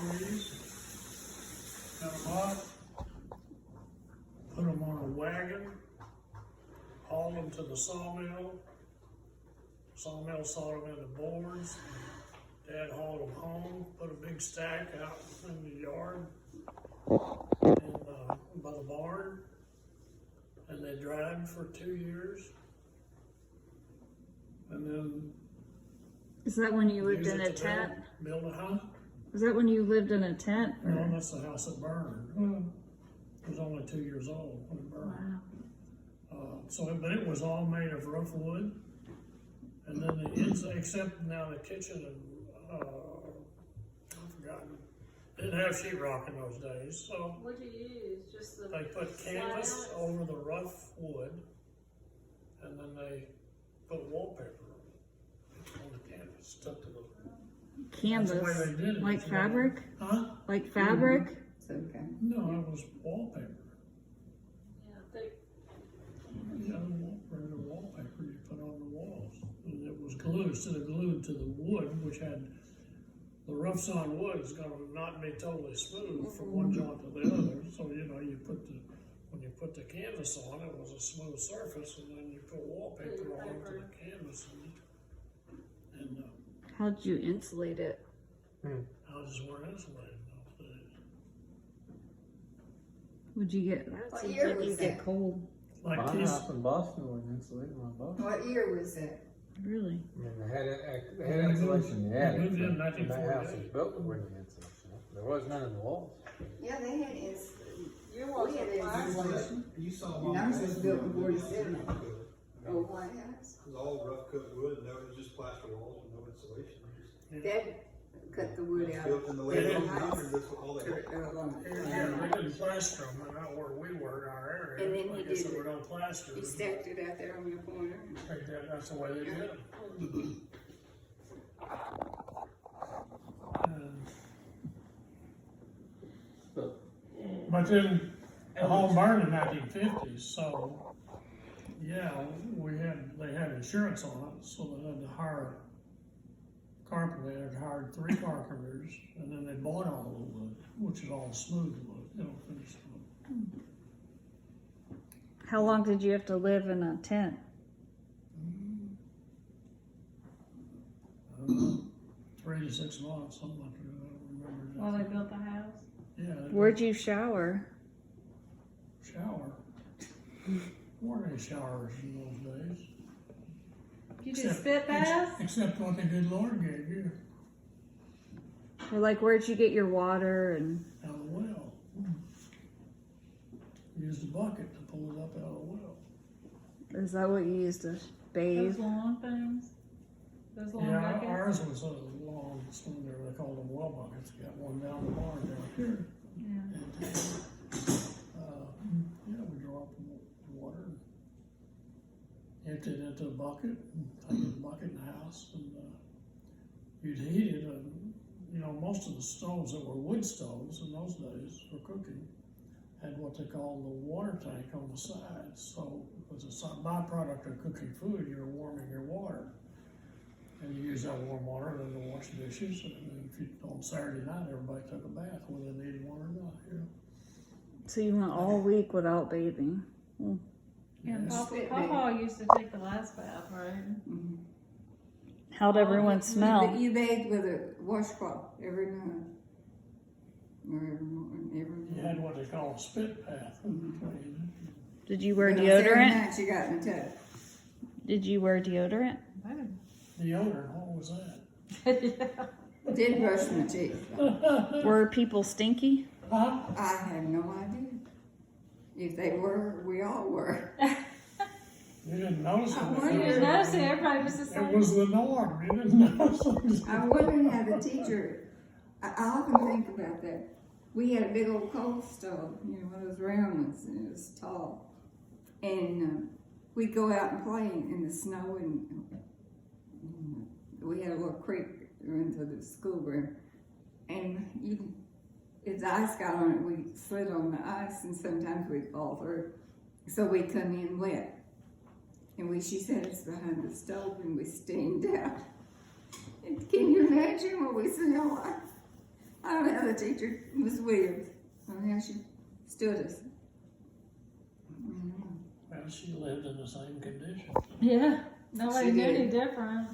trees, cut them up, put them on a wagon, hauled them to the sawmill. Sawmill sawed them into boards. Dad hauled them home, put a big stack out in the yard and by the barn, and they dried for 2 years. And then Is that when you lived use in it a to tent? build a house. Is that when you lived in a tent? No, that's the house that burned. It was only 2 years old when it burned. Wow. But it was all made of rough wood. And then the inside, except now the kitchen and, I've forgotten. They didn't have sheetrock in those days, so What'd you use? Just the they put canvas over the rough wood, and then they put wallpaper on the canvas, stuck to the Canvas, That's the way they did it. like fabric? Huh? Like fabric? Okay. No, it was wallpaper. Yeah, thick. Yeah, regular wallpaper you put on the walls. And it was glued, instead of glued to the wood, which had, the rough sawn wood is gonna not be totally smooth from one joint to the other. So, you know, when you put the canvas on, it was a smooth surface, and then you put wallpaper all over the canvas. And How'd you insulate it? houses weren't insulated those days. Would you get, What year was that? cold. Like My these, house in Boston was insulated in Boston. What year was that? Really? I mean, they had insulation in the attic. moved in but when that house was 1948. built, there wasn't any insulation. There was none in the walls. Yeah, they had Your we walls had are plastic. insulation. You saw And ours was built in 47. Oh, White House. It was all rough cut wood, and it was just plaster walls with no insulation. Dad cut the wood out. Built in the late 1800s, that's what all they had. yeah, they didn't plaster them, not where we were in our area. And then he Like I said, did we don't plaster He them. stacked it out there on the corner. That's the way they did them. But then the home burned in 1950s, so yeah, they had insurance on it, so they had to hire carpenter. They had hired 3 carpenters, and then they bought all the wood, which is all smooth wood, finished wood. How long did you have to live in a tent? I don't know, 3 to 6 months, something like that. I don't remember. While they built the house. Yeah. they Where'd you shower? Shower. Weren't any showers in those days. You did spit baths? Except what the good Lord gave you Or like, where'd you get your water and? out of the well. Used a bucket to pull it up out of the well. Is that what you used to bathe? Those long things? Those long Yeah, buckets? ours was a long cylinder. They called them well buckets. Got one down the barn down here. Yeah. And, yeah, we draw up the water, empty it into a bucket, and take the bucket in the house, and you'd heat it. And, you know, most of the stoves that were wood stoves in those days for cooking had what they called the water tank on the side. So as a byproduct of cooking food, you're warming your water. And you use that warm water then to wash dishes. And if you, on Saturday night, everybody took a bath, whether they needed one or not. You know? So you went all week without bathing. And Yes. Papa used to take the last bath, right? How'd everyone smell? You bathed with a washcloth every night. Or every morning, You had what they call a spit bath in between. Did you wear But on Saturday deodorant? night you got in the tub. Did you wear deodorant? Deodorant, what was that? Did brush my teeth. Were people stinky? Huh? I have no idea. If they were, we all were. You didn't notice it. I You wonder- didn't notice it, everybody was the It same. was the norm. You didn't notice it. I wonder how the teacher, I often think about that. We had a big old coal stove, you know, one of those round ones, and it was tall. And we'd go out and play in the snow, and we had a little creek run through the school ground. And if the ice got on it, we slid on the ice, and sometimes we'd fall through. So we'd come in wet. And she set us behind the stove, and we steamed out. And can you imagine what we smelled like? I don't know how other teacher, Miss Williams. Oh, how she stood us. Well, she lived in the same condition. Yeah. Nobody She knew did. any different.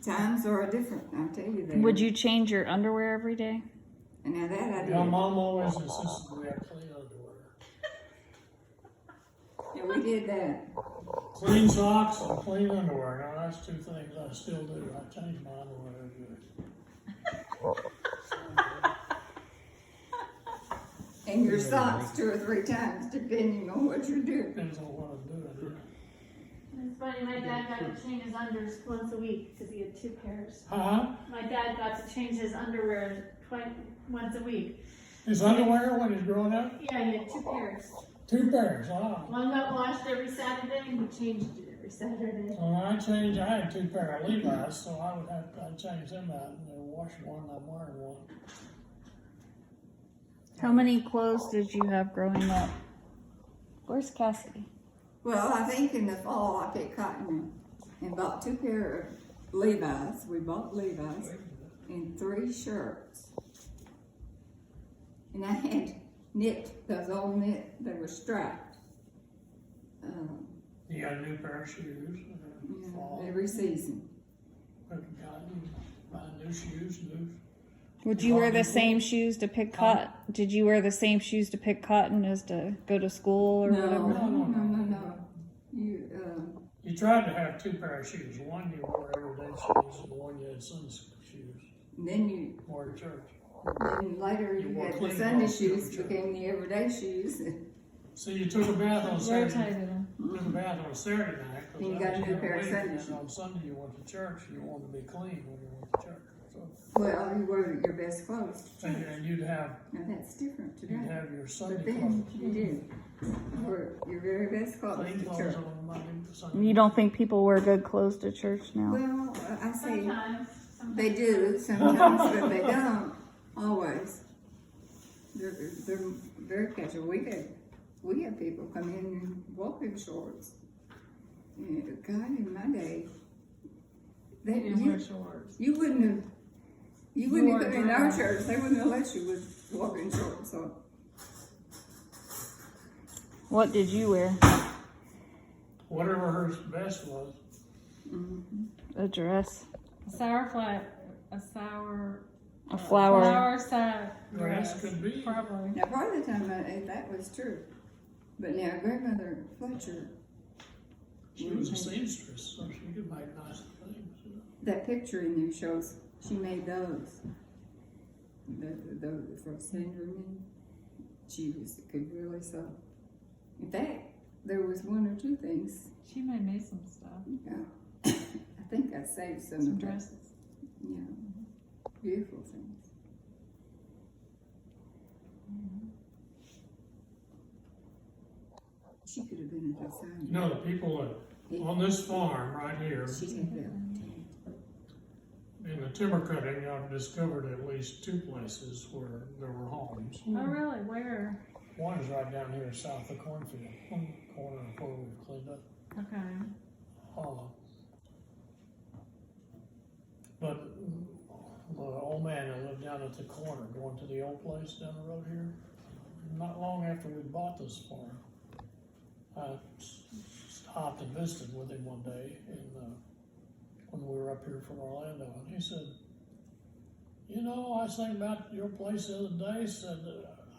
Times are different, I'll tell you that. Would you change your underwear every day? And now that I did. Your mom always insisted we had clean underwear. Yeah, we did that. Clean socks and clean underwear. Now, that's two things I still do. I change my underwear every day. And your socks 2 or 3 times, depending on what you're doing. Depends on what I'm doing. It's funny, my dad got to change his unders once a week because he had 2 pairs. Huh? My dad got to change his underwear once a week. His underwear when he's growing up? Yeah, he had 2 pairs. 2 pairs, wow. One got washed every Saturday and he changed it every Saturday. Well, I had 2 pair of Levi's, so I'd change them out and then wash one and I'm wearing one. How many clothes did you have growing up? Where's Cassidy? Well, I think in the fall I picked cotton and bought 2 pair of Levi's. We bought Levi's and 3 shirts. And I had knit, those old knit, they were striped. You got a new pair of shoes. Fall. Every season. Buy new shoes, new. Would you wear the same shoes to pick cotton? Did you wear the same shoes to pick cotton as to go to school or No, whatever? no. You tried to have 2 pair of shoes. One you wore everyday shoes, and one you had Sunday shoes. And then you, Wore to church. then later You you wore had the clean Sunday clothes to shoes church. became the everyday shoes. So you took a bath on Saturday. Rotated them. Took a bath on Saturday night. 'Cause And you that got a was new your pair of week, Sundays. And on Sunday you went to church. You wanted to be clean when you went to church. So, Well, you wore your best clothes. and you'd have Now that's different today. your But Sunday then clothes. you did. You wore your very best clothes Clean to clothes church. on Monday, Sunday. You don't think people wear good clothes to church now? Well, I say Sometimes. they do sometimes, but they don't always. They're very casual. We had people come in in walking shorts. Yeah, God, in my day, They that didn't wear shorts. you wouldn't have wore come in our drawers. church. They wouldn't have let you with walking shorts. So What did you wear? Whatever her best was. A dress, A sour flat, a sour a flower. flower side Dress dress. could be. Probably. now, part of the time that was true, but now grandmother Fletcher, She was a seamstress, so she could make nice things. You know. that picture in there shows she made those. The for Cinderman, she could really sew. In fact, there was 1 or 2 things. She made me some stuff. Yeah, I think I saved some Some of that. dresses. Yeah, beautiful things. She could have been at the side. You know, the people on this farm right here, She had that. in the timber cutting, I've discovered at least 2 places where there were homes. Oh, really? Where? One is right down here south of Cornfield, on the corner of where we've cleaned up. Okay. But the old man that lived down at the corner, going to the old place down the road here, not long after we bought this farm, I stopped and visited with him one day, and when we were up here from Orlando, and he said, "You know, I was thinking about your place the other day." Said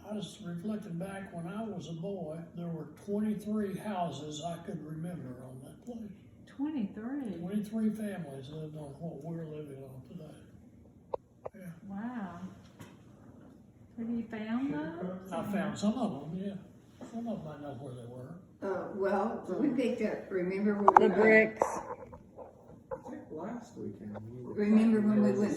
I was reflecting back when I was a boy. There were 23 houses I could remember on that place. 23. 23 families lived on what we're living on today. Wow. Have you found those? I found some of them, yeah. Some of them I know where they were. Well, we picked up. Remember when The bricks. I think last weekend. Remember when we went